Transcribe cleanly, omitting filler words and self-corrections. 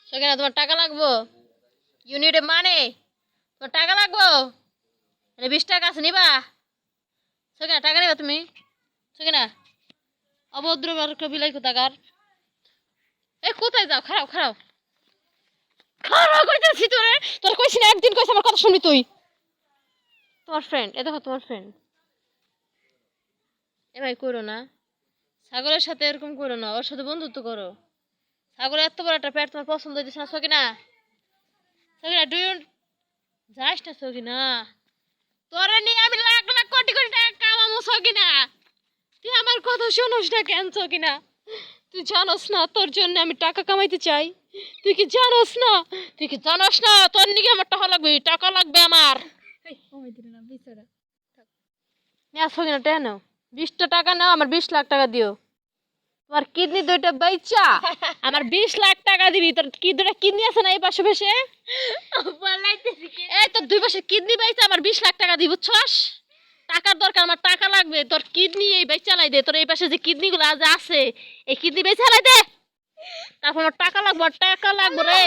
সকিনা তোমার টাকা লাগবো? ইউ নিড এ মানি? তোমার টাকা লাগবো? 20 টাকা আছে, নিবা? সকিনা টাকা নিবা তুমি? সকিনা অভদ্র বিলাই কোথাকার। এই কোথায় যাও? খারাপ খারাপ খারাপ কইতেছি তোরে। তোর কইছি না একদিন কইছি আমার কথা শুনবি তুই। তোমার ফ্রেন্ড, এ দেখো তোমার ফ্রেন্ড। এ ভাই করো না, ছাগলের সাথে এরকম করো না, ওর সাথে বন্ধুত্ব করো। ছাগলের এত বড় একটা পেট তোমার পছন্দ হইতেছে না সকিনা? সকিনা ডু ইউ যাস না সকিনা? তোরে নিয়ে আমি লাখ লাখ কোটি কোটি টাকা কামাবো সকিনা। তুই আমার কথা শোনোস না কেন সকিনা? তুই জানোস না তোর জন্য আমি টাকা কামাইতে চাই? তুই কি জানোস না? তুই কি জানোস না তোর নিকে আমার টাকা লাগবে? টাকা লাগবে আমার। না সকিনা টেন নাও, 20টা টাকা নাও, আমার 20 লাখ টাকা দিও। তোমার কিডনি দুইটা বেচা আমার 20 লাখ টাকা দিবি। তোর কি দুইটা কিডনি আছে না এই পাশে পাশে? এই তোর দুই পাশে কিডনি বেচা আমার 20 লাখ টাকা দিব, বুঝছস? টাকার দরকার, আমার টাকা লাগবে। তোর কিডনি এই বেচা লাই দে। তোর এই পাশে যে কিডনি গুলো আছে এই কিডনি বেচা লাই দে। তারপর আমার টাকা লাগবে, টাকা লাগবে রে।